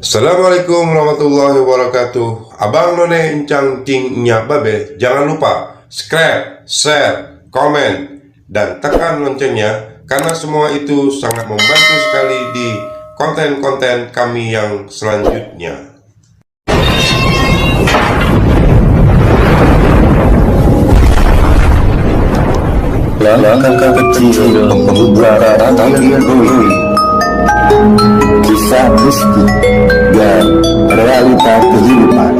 Assalamualaikum warahmatullahi wabarakatuh. Abang None Encang Cingnya Babe, jangan lupa subscribe, share, komen, dan tekan loncengnya, karena semua itu sangat membantu sekali di konten-konten kami yang selanjutnya. Langkah kecil membuka tangki dulu. Kisah mistik dan realita kehidupan,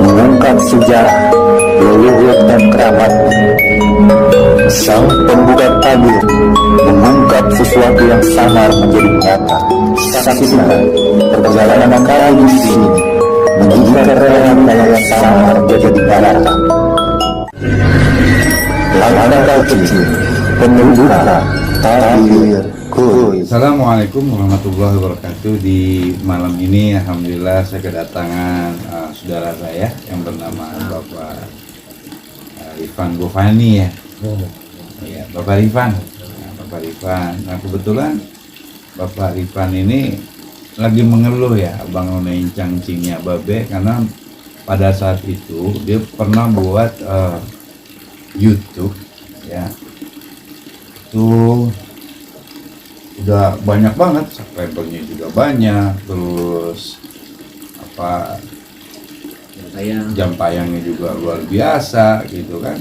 mengungkap sejarah, leluhur dan keramat. Sang pembuka tabir mengungkap sesuatu yang samar menjadi nyata. Saksikan perjalanan kali di sini, menjadikan realita yang samar menjadi nyata. Langkah kecil pembuka tabir kuy. Assalamualaikum warahmatullahi wabarakatuh. Di malam ini alhamdulillah saya kedatangan saudara saya yang bernama Bapak Rifan Gofani ya. Ya, Bapak Rifan. Bapak Rifan. Nah, kebetulan Bapak Rifan ini lagi mengeluh ya, Abang None Encang Cingnya Babe, karena pada saat itu dia pernah buat YouTube ya. Itu udah banyak banget, subscribernya juga banyak, terus jam tayangnya juga luar biasa gitu kan.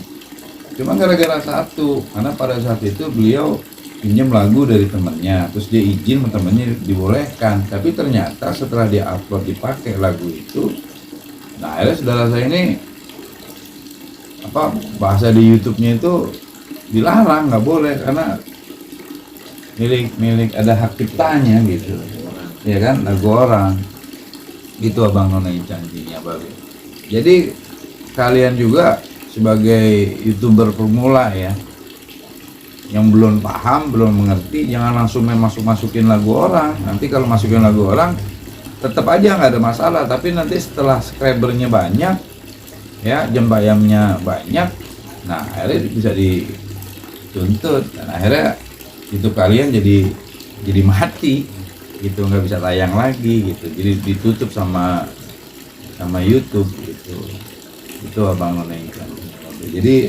Cuma gara-gara satu, karena pada saat itu beliau pinjam lagu dari temennya, terus dia izin sama temennya dibolehkan, tapi ternyata setelah dia upload dipakai lagu itu, nah akhirnya saudara saya ini bahasa di YouTube-nya itu dilarang, nggak boleh karena milik ada hak ciptanya gitu ya kan, lagu orang itu. Abang None Encang Cingnya Babe, jadi kalian juga sebagai YouTuber pemula ya, yang belum paham, belum mengerti, jangan langsung masukin lagu orang. Nanti kalau masukin lagu orang tetap aja nggak ada masalah, tapi nanti setelah subscribernya banyak ya, jam tayangnya banyak, nah akhirnya bisa dituntut dan akhirnya YouTube kalian jadi mati gitu, nggak bisa tayang lagi gitu, jadi ditutup sama YouTube gitu. Itu Abang None Encang. Jadi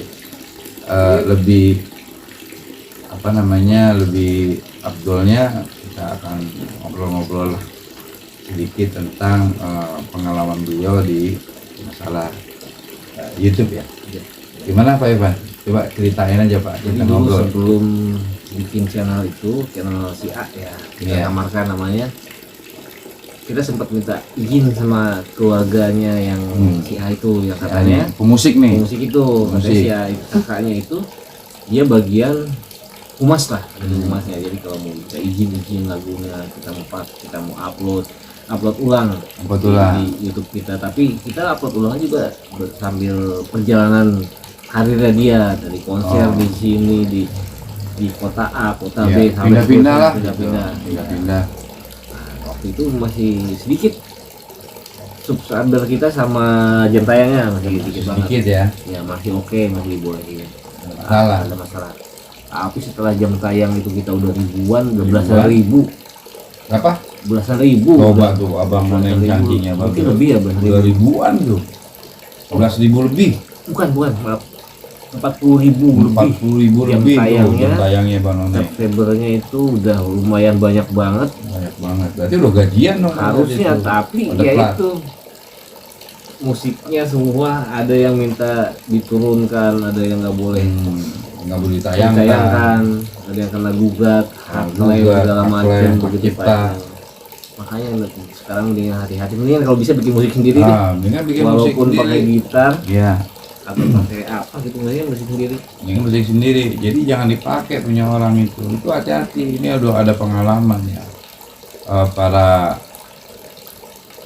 lebih lebih afdolnya kita akan ngobrol-ngobrol sedikit tentang pengalaman beliau di masalah YouTube ya. Gimana Pak Ivan? Coba ceritain aja Pak. Jadi dulu sebelum bikin channel si A ya, kita samarkan namanya, kita sempat minta izin sama keluarganya yang si A itu, yang katanya pemusik itu katanya si kakaknya itu dia bagian humas lah, dari humasnya. Jadi kalau mau minta izin lagunya, kita mau upload ulang di YouTube kita, tapi kita upload ulang juga sambil perjalanan karirnya dia, dari konser di sini, di kota A, kota B, sampai pindah. Waktu itu masih sedikit subscriber kita sama jam tayangnya masih sedikit banget ya, masih oke, masih boleh ya, ada masalah. Tapi setelah jam tayang itu kita udah ribuan, udah belasan ribu. Berapa? Belasan ribu. Coba tuh Abang None Encang Cingnya Babe, mungkin lebih ya, belasan ribuan tuh, 11.000 lebih. Bukan, maaf, 40.000 lebih tayangnya, jam tayangnya Bang None. Subscribernya itu udah lumayan banyak banget. Berarti udah gajian dong harusnya, tapi ya itu musiknya semua ada yang minta diturunkan, ada yang nggak boleh ditayangkan, ada yang kena gugat, hak klaim segala macam begitu Pak. Makanya sekarang dengan hati-hati, mendingan kalau bisa bikin musik sendiri deh, walaupun pakai gitar atau pakai apa gitu, mendingan musik sendiri. Jadi jangan dipakai punya orang itu hati-hati. Ini ada pengalaman ya, para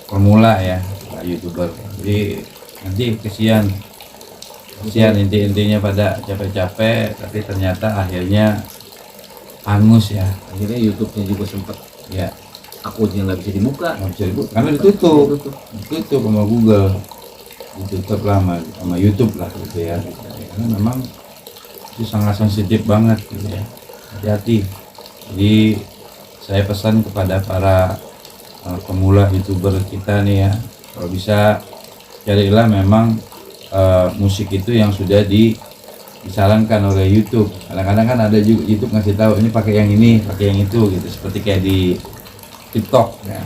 pemula ya, YouTuber. Jadi nanti kesian intinya pada capek-capek, tapi ternyata akhirnya hangus ya. Akhirnya YouTube-nya juga sempet ya, akunnya nggak bisa dibuka karena ditutup sama Google, ditutup lama sama YouTube lah gitu ya. Karena memang itu sangat sensitif banget gitu ya, hati-hati. Jadi saya pesan kepada para pemula youtuber kita nih ya, kalau bisa carilah memang musik itu yang sudah disarankan oleh YouTube. Kadang-kadang kan ada juga YouTube ngasih tahu ini pakai yang ini, pakai yang itu gitu, seperti kayak di TikTok ya.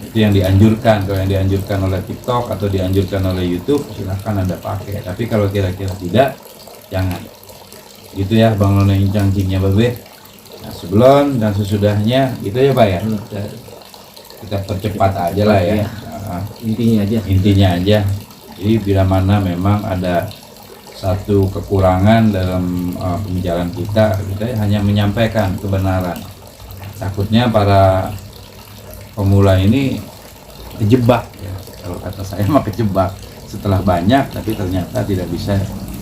Itu yang dianjurkan. Kalau yang dianjurkan oleh TikTok atau dianjurkan oleh YouTube, silahkan Anda pakai. Tapi kalau kira-kira tidak, jangan. Gitu ya Bang None Incang Cingnya Babe. Nah, sebelum dan sesudahnya gitu ya Pak ya. Kita percepat aja lah ya. Nah, intinya aja. Jadi bila mana memang ada satu kekurangan dalam pembicaraan kita hanya menyampaikan kebenaran. Takutnya para pemula ini kejebak ya. Kalau kata saya mah kejebak setelah banyak tapi ternyata tidak bisa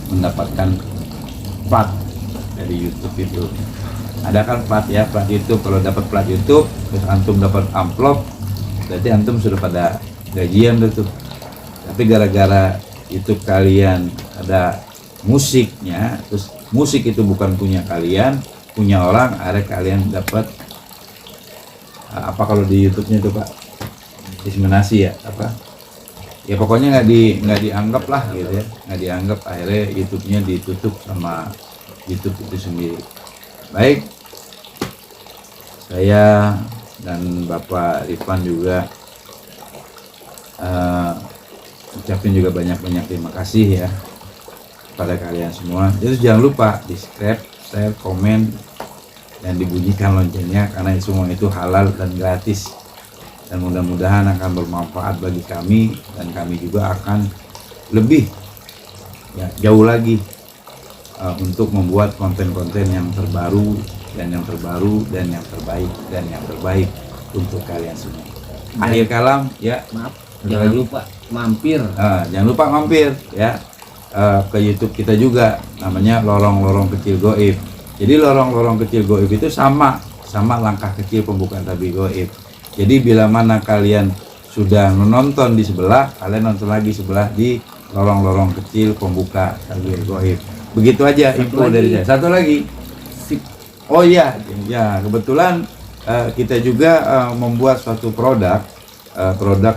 mendapatkan plat dari YouTube itu. Ada kan plat ya, plat YouTube. Kalau dapat plat YouTube terus antum dapat amplop, berarti antum sudah pada gajian tuh. Tapi gara-gara YouTube kalian ada musiknya, terus musik itu bukan punya kalian, punya orang, akhirnya kalian dapat apa kalau di YouTube-nya itu Pak, diskriminasi ya apa? Ya pokoknya nggak dianggap lah gitu ya, nggak dianggap, akhirnya YouTube-nya ditutup sama YouTube itu sendiri. Baik, saya dan Bapak Rifan juga ucapin juga banyak-banyak terima kasih ya pada kalian semua. Jadi jangan lupa di subscribe, share, komen, dan dibunyikan loncengnya karena semua itu halal dan gratis. Dan mudah-mudahan akan bermanfaat bagi kami dan kami juga akan lebih ya, jauh lagi untuk membuat konten-konten yang terbaru dan yang terbaru dan yang terbaik dan yang terbaik untuk kalian semua. Akhir kalam ya, Maaf, jangan lupa mampir. Jangan lupa mampir ya ke YouTube kita juga, namanya Lorong-Lorong Kecil Goib. Jadi lorong-lorong kecil goib itu sama langkah kecil pembukaan tabir goib. Jadi bila mana kalian sudah menonton di sebelah, kalian nonton lagi sebelah di lorong-lorong kecil pembuka tabir goib. Begitu aja info dari saya. Satu lagi. Oh iya, ya kebetulan kita juga membuat suatu produk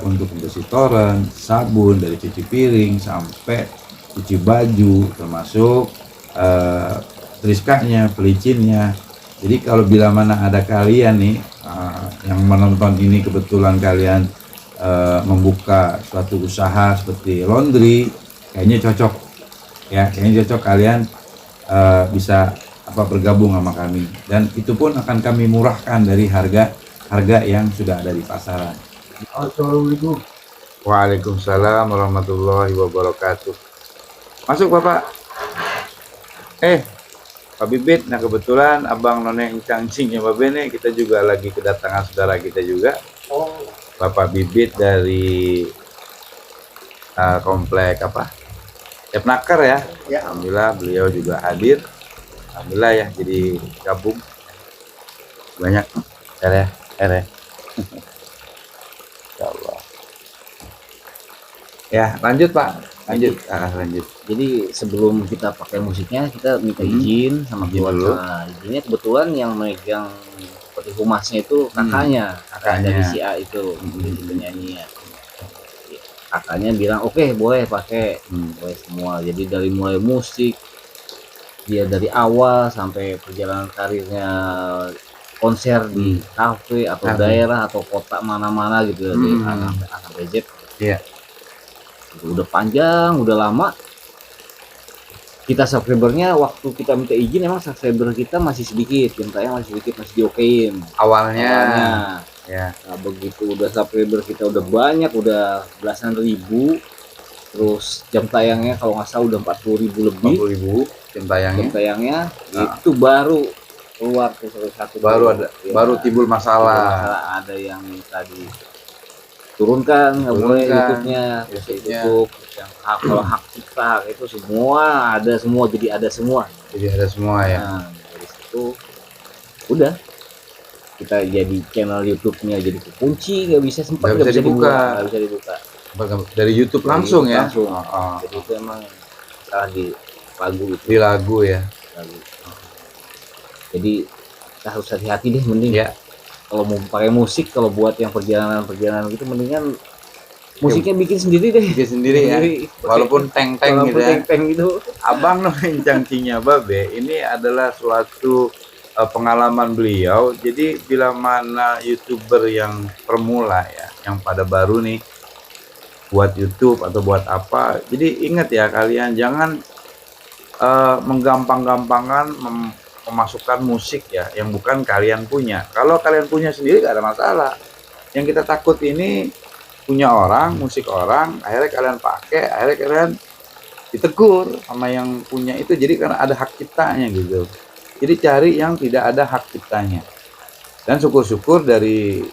untuk pembersih toren, sabun dari cuci piring sampai cuci baju, termasuk triskanya, pelicinnya. Jadi kalau bila mana ada kalian nih yang menonton ini kebetulan kalian membuka suatu usaha seperti laundry, kayaknya cocok ya, kalian bisa bergabung sama kami, dan itu pun akan kami murahkan dari harga yang sudah ada di pasaran. Assalamualaikum. Waalaikumsalam warahmatullahi wabarakatuh. Masuk Bapak. Pak Bibit, nah kebetulan Abang None Incang Cingnya Babe nih, kita juga lagi kedatangan saudara kita juga. Bapak Bibit dari komplek Cepnaker ya. Alhamdulillah beliau juga hadir. Alhamdulillah ya, jadi gabung banyak ya. Insyaallah. Ya, lanjut Pak. Lanjut. Jadi sebelum kita pakai musiknya, kita minta izin sama keluarga. Izinnya kebetulan yang megang seperti humasnya itu kakaknya dari si A itu, penyanyi ya. Kakaknya bilang oke, boleh pakai, boleh semua. Jadi dari mulai musik, dia dari awal sampai perjalanan karirnya konser di kafe atau daerah atau kota mana-mana gitu, dari A sampai Z. Iya. Udah panjang, udah lama. Kita subscribernya waktu kita minta izin emang subscriber kita masih sedikit, jam tayang masih sedikit, masih diokein Awalnya. Ya. Nah, begitu udah subscriber kita udah banyak, udah belasan ribu, terus jam tayangnya kalau nggak salah udah 40.000 lebih. 40.000 jam tayangnya. Itu baru keluar tuh satu baru timbul masalah. Ada yang tadi turunkan nggak boleh YouTube-nya, tutup. Yang kalau hak cipta itu semua ada semua, jadi ada semua ya. Nah, dari situ udah kita jadi channel YouTube-nya jadi kekunci, nggak bisa dibuka dari YouTube langsung ya. Jadi itu emang salah di lagu itu, di lagu ya. Jadi kita harus hati-hati deh, mending ya kalau mau pakai musik, kalau buat yang perjalanan gitu mendingan musiknya bikin sendiri deh. Bikin sendiri ya. Walaupun teng-teng gitu ya. Teng gitu. Abang None Cangcingnya Babe ini adalah suatu pengalaman beliau. Jadi bila mana YouTuber yang permula ya, yang pada baru nih buat YouTube atau buat apa, jadi ingat ya kalian jangan menggampang-gampangkan memasukkan musik ya yang bukan kalian punya. Kalau kalian punya sendiri gak ada masalah. Yang kita takut ini punya orang, musik orang, akhirnya kalian pakai, akhirnya kalian ditegur sama yang punya itu, jadi karena ada hak ciptanya gitu. Jadi cari yang tidak ada hak ciptanya. Dan syukur-syukur dari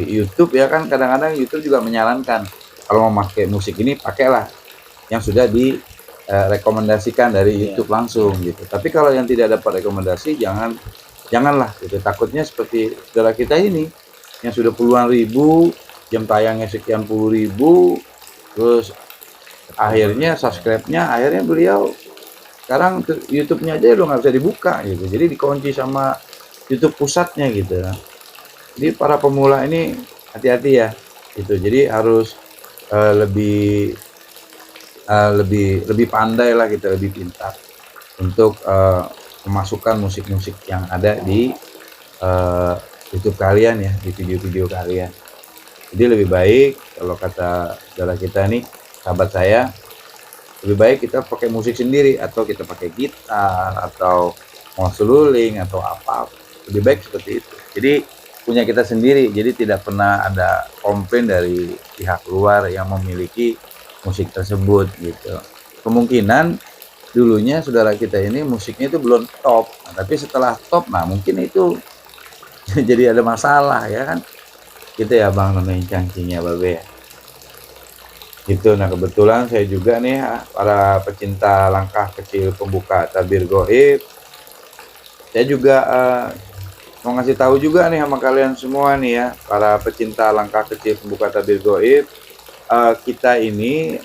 YouTube ya kan, kadang-kadang YouTube juga menyarankan kalau mau pakai musik ini pakailah yang sudah direkomendasikan dari YouTube langsung gitu. Tapi kalau yang tidak dapat rekomendasi janganlah gitu. Takutnya seperti saudara kita ini yang sudah puluhan ribu, jam tayangnya sekian puluh ribu, terus akhirnya subscribe-nya, akhirnya beliau sekarang YouTube-nya aja udah nggak bisa dibuka gitu, jadi dikunci sama YouTube pusatnya gitu. Jadi para pemula ini hati-hati ya gitu, jadi harus lebih pandai lah gitu, lebih pintar untuk memasukkan musik-musik yang ada di YouTube kalian ya, di video-video kalian. Jadi lebih baik kalau kata saudara kita nih, sahabat saya, lebih baik kita pakai musik sendiri atau kita pakai gitar atau mau seluling atau apa, lebih baik seperti itu. Jadi punya kita sendiri, jadi tidak pernah ada komplain dari pihak luar yang memiliki musik tersebut gitu. Kemungkinan dulunya saudara kita ini musiknya itu belum top, tapi setelah top, nah mungkin itu jadi ada masalah ya kan. Gitu ya Bang None Cangcingnya Babe ya. Gitu. Nah kebetulan saya juga nih para pecinta langkah kecil pembuka tabir goib, saya juga mau ngasih tahu juga nih sama kalian semua nih ya, para pecinta langkah kecil pembuka tabir goib, kita ini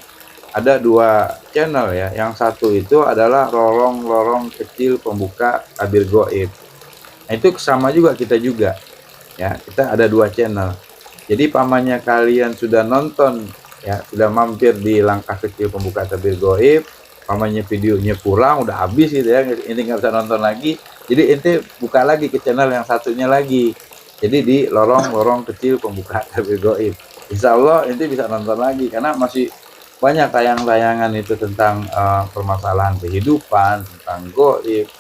ada 2 channel ya. Yang satu itu adalah lorong kecil pembuka tabir goib. Nah itu sama juga kita juga ya, kita ada 2 channel. Jadi pamannya kalian sudah nonton ya, sudah mampir di langkah kecil pembuka tabir goib, pamannya videonya kurang, udah habis gitu ya, ini nggak bisa nonton lagi, jadi ente buka lagi ke channel yang satunya lagi, jadi di lorong kecil pembuka tabir goib. Insya Allah ente bisa nonton lagi karena masih banyak tayangan-tayangan itu tentang permasalahan kehidupan, tentang goib,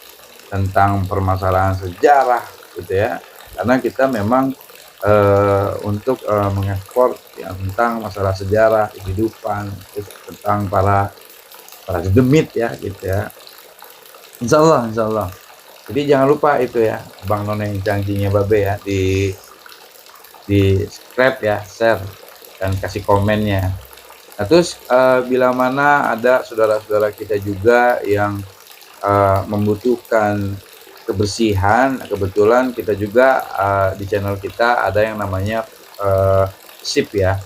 tentang permasalahan sejarah gitu ya. Karena kita memang untuk mengekspor yang tentang masalah sejarah kehidupan, tentang para dedemit ya gitu ya. Insya Allah. Jadi jangan lupa itu ya, Bang None Cangcingnya Babe ya, di subscribe ya, share dan kasih komennya. Nah terus bila mana ada saudara-saudara kita juga yang membutuhkan kebersihan, kebetulan kita juga di channel kita ada yang namanya SIP ya.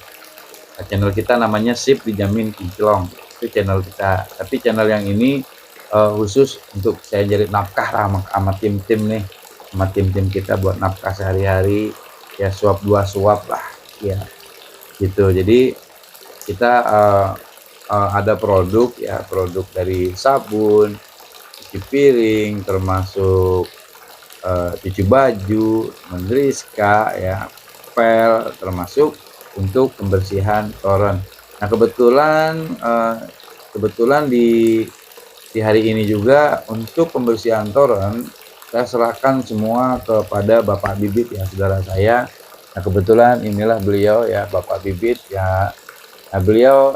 Channel kita namanya SIP Dijamin Kinclong, itu channel kita. Tapi channel yang ini khusus untuk saya jadi nafkah sama tim-tim nih, sama tim-tim kita buat nafkah sehari-hari ya, suap 2 suap lah ya gitu. Jadi kita ada produk ya, produk dari sabun, cuci piring, termasuk cuci baju, mendriska ya, pel, termasuk untuk pembersihan toren. Nah kebetulan di hari ini juga untuk pembersihan toren saya serahkan semua kepada Bapak Bibit ya, saudara saya. Nah kebetulan inilah beliau ya, Bapak Bibit ya. Nah beliau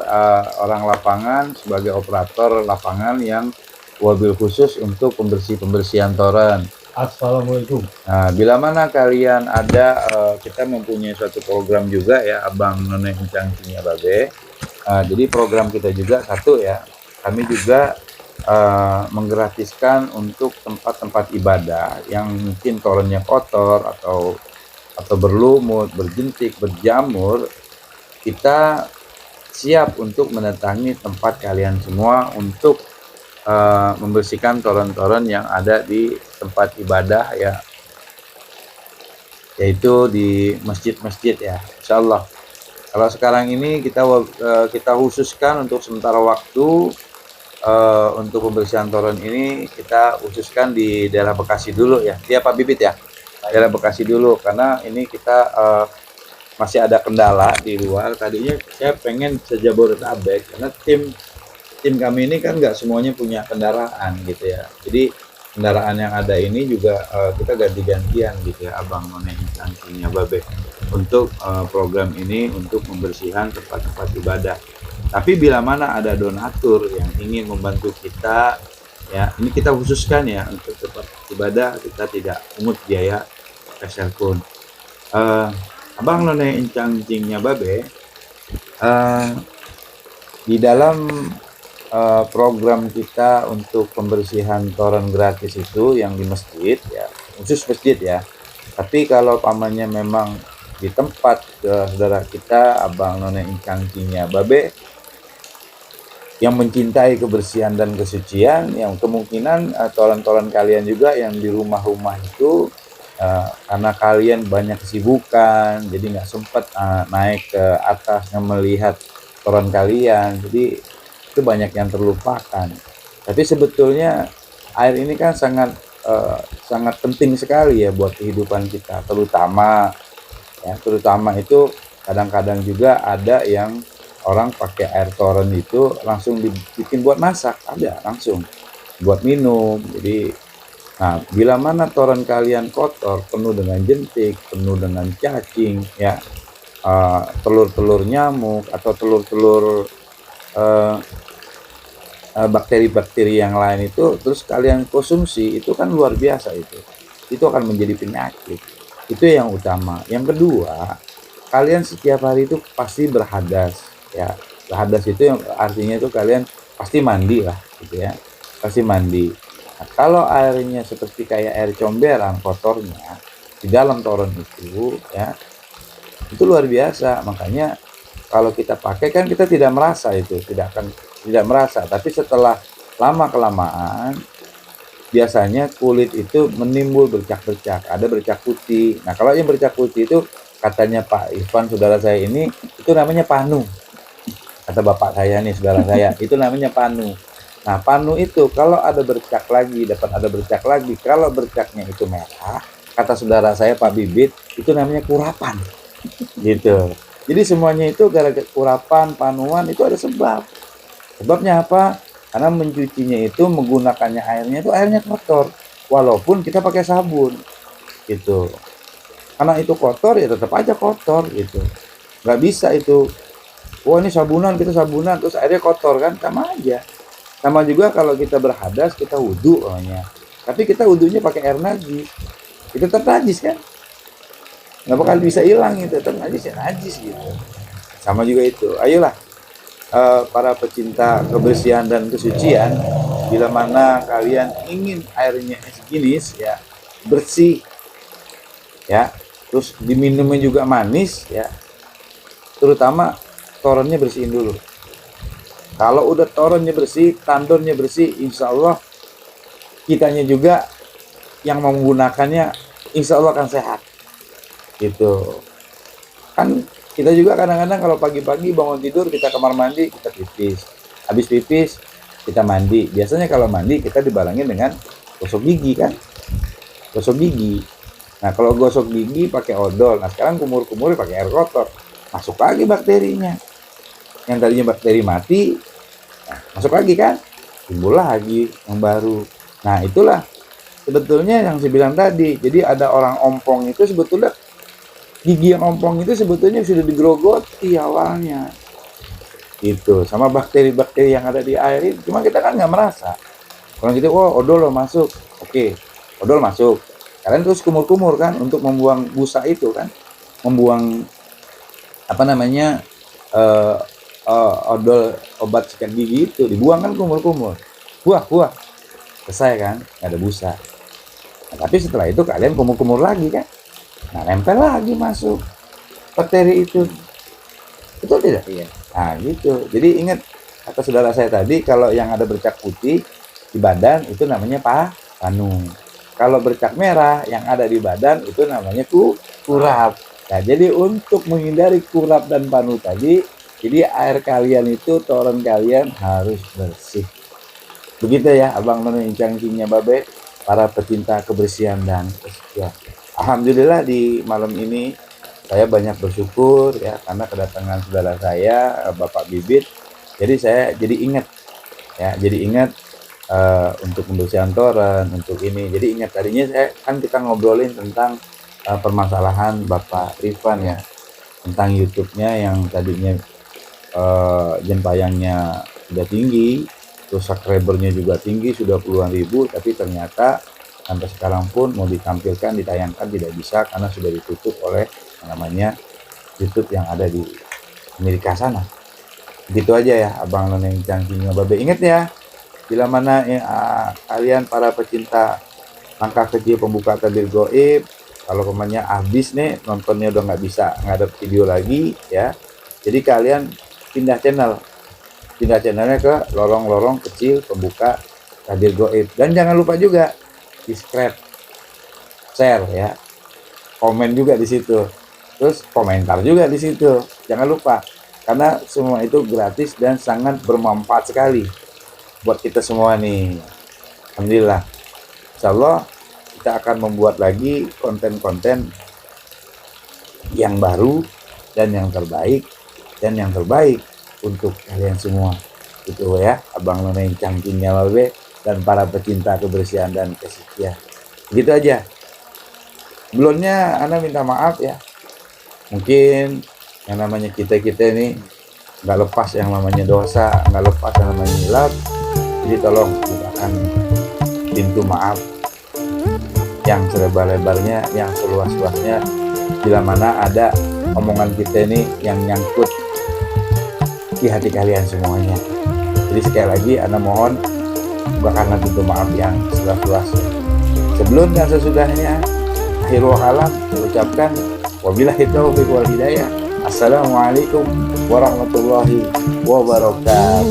orang lapangan, sebagai operator lapangan yang wabil khusus untuk pembersihan toren. Assalamualaikum. Nah, bila mana kalian ada, kita mempunyai suatu program juga ya, Abang None Cangcingnya Babe. Jadi program kita juga satu ya, kami juga menggratiskan untuk tempat-tempat ibadah yang mungkin torennya kotor atau berlumut, berjentik, berjamur, kita siap untuk mendatangi tempat kalian semua untuk membersihkan toren-toren yang ada di tempat ibadah ya. yaitu di masjid-masjid ya, insya Allah. Kalau sekarang ini kita khususkan untuk sementara waktu, untuk pembersihan toren ini kita khususkan di daerah Bekasi dulu ya, Pak Bibit ya, daerah Bekasi dulu, karena ini kita masih ada kendala di luar. Tadinya saya pengen se-Jabodetabek, karena tim kami ini kan nggak semuanya punya kendaraan gitu ya, jadi kendaraan yang ada ini juga kita ganti-gantian gitu ya, Abang None Cangkingnya Babe, untuk program ini untuk pembersihan tempat-tempat ibadah. Tapi bila mana ada donatur yang ingin membantu kita ya, ini kita khususkan ya, untuk tempat ibadah kita tidak pungut biaya peser pun. Abang None Cangkingnya Babe, di dalam program kita untuk pembersihan toren gratis itu yang di masjid ya, khusus masjid ya. Tapi kalau pamannya memang di tempat saudara kita Abang None Cangkingnya Babe yang mencintai kebersihan dan kesucian, yang kemungkinan toren-toren kalian juga yang di rumah-rumah itu karena kalian banyak kesibukan, jadi nggak sempat naik ke atas melihat toren kalian, jadi itu banyak yang terlupakan. Tapi sebetulnya air ini kan sangat penting sekali ya buat kehidupan kita, terutama itu kadang-kadang juga ada yang orang pakai air toren itu langsung dibikin buat masak, ada langsung buat minum. Jadi bila mana toren kalian kotor, penuh dengan jentik, penuh dengan cacing ya, telur-telur nyamuk atau telur-telur bakteri-bakteri yang lain itu terus kalian konsumsi, itu kan luar biasa, itu akan menjadi penyakit. Itu yang utama. Yang kedua, kalian setiap hari itu pasti berhadas ya. Berhadas itu yang artinya itu kalian pasti mandi lah gitu ya, pasti mandi. Nah, kalau airnya seperti kayak air comberan kotornya di dalam toren itu ya, itu luar biasa. Makanya kalau kita pakai kan kita tidak merasa, tidak merasa, tapi setelah lama kelamaan biasanya kulit itu menimbul bercak-bercak, ada bercak putih. Nah kalau yang bercak putih itu katanya Pak Irfan saudara saya ini, itu namanya panu, kata bapak saya nih, saudara saya, itu namanya panu. Nah panu itu kalau ada bercak lagi, kalau bercaknya itu merah, kata saudara saya Pak Bibit, itu namanya kurapan gitu. Jadi semuanya itu gara-gara kurapan, panuan, itu ada sebab. Sebabnya apa? Karena mencucinya itu menggunakannya airnya kotor, walaupun kita pakai sabun gitu. Karena itu kotor ya tetap aja kotor gitu. Nggak bisa itu, wah ini sabunan, kita sabunan terus airnya kotor, kan sama aja. Sama juga kalau kita berhadas, kita wudhu namanya, tapi kita wudhunya pakai air najis, itu tetap najis kan? Nggak bakal bisa hilang itu, tetap najis ya najis gitu. Sama juga itu. Ayolah para pecinta kebersihan dan kesucian, bila mana kalian ingin airnya sejenis ya, bersih ya, terus diminumnya juga manis ya, terutama torennya bersihin dulu. Kalau udah torennya bersih, tandonnya bersih, insya Allah kitanya juga yang menggunakannya insya Allah akan sehat gitu. Kan kita juga kadang-kadang kalau pagi-pagi bangun tidur, kita kamar mandi, kita pipis, habis pipis kita mandi. Biasanya kalau mandi kita dibarengin dengan gosok gigi kan, gosok gigi. Nah kalau gosok gigi pakai odol, nah sekarang kumur-kumur pakai air kotor, masuk lagi bakterinya. Yang tadinya bakteri mati, nah, masuk lagi kan, timbul lagi yang baru. Nah itulah sebetulnya yang saya bilang tadi. Jadi ada orang ompong itu sebetulnya, gigi yang ompong itu sebetulnya sudah digerogoti awalnya itu sama bakteri-bakteri yang ada di air itu, cuma kita kan nggak merasa. Kalau gitu, oh odol lo masuk, oke, odol masuk, kalian terus kumur-kumur kan untuk membuang busa itu kan, membuang apa namanya odol obat sikat gigi itu dibuang kan, kumur-kumur, buah selesai kan, nggak ada busa. Nah, tapi setelah itu kalian kumur-kumur lagi kan, nah nempel lagi masuk bakteri itu, betul tidak? Iya. Nah gitu. Jadi ingat kata saudara saya tadi, kalau yang ada bercak putih di badan itu namanya panu. Kalau bercak merah yang ada di badan itu namanya kurap. Nah, jadi untuk menghindari kurap dan panu tadi, jadi air kalian itu, toren kalian harus bersih. Begitu ya Abang None Cangkingnya Babe, para pecinta kebersihan dan kesucian. Alhamdulillah di malam ini saya banyak bersyukur ya karena kedatangan saudara saya Bapak Bibit. Jadi saya jadi ingat ya, jadi ingat untuk pembersihan toren, untuk ini. Jadi ingat tadinya saya kan kita ngobrolin tentang permasalahan Bapak Rifan ya, tentang YouTube-nya yang tadinya jempayangnya sudah tinggi, terus subscribernya juga tinggi, sudah puluhan ribu, tapi ternyata sampai sekarang pun mau ditampilkan, ditayangkan tidak bisa karena sudah ditutup oleh yang namanya YouTube yang ada di Amerika sana. Gitu aja ya Abang None Cangkingnya Babe. Ingat ya, bila mana kalian para pecinta langkah kecil pembuka tabir goib, kalau kemanya habis nih nontonnya udah nggak bisa, nggak ada video lagi ya, jadi kalian pindah channelnya ke lorong-lorong kecil pembuka tabir goib. Dan jangan lupa juga subscribe, share ya, komen juga di situ, terus komentar juga di situ, jangan lupa, karena semua itu gratis dan sangat bermanfaat sekali buat kita semua nih. Alhamdulillah, insya Allah kita akan membuat lagi konten-konten yang baru dan yang terbaik untuk kalian semua. Itu ya Abang None Cangkingnya Babe dan para pecinta kebersihan dan kesucian. Gitu aja. Sebelumnya Anda minta maaf ya, mungkin yang namanya kita ini nggak lepas yang namanya dosa, nggak lepas yang namanya hilaf. Jadi tolong bukakan pintu maaf yang selebar-lebarnya, yang seluas-luasnya, bila mana ada omongan kita ini yang nyangkut di hati kalian semuanya. Jadi sekali lagi Anda mohon bukakanlah pintu maaf yang seluas-luasnya. Sebelum dan sesudahnya, akhirul kalam saya ucapkan wabillahi taufiq wal hidayah. Assalamualaikum warahmatullahi wabarakatuh.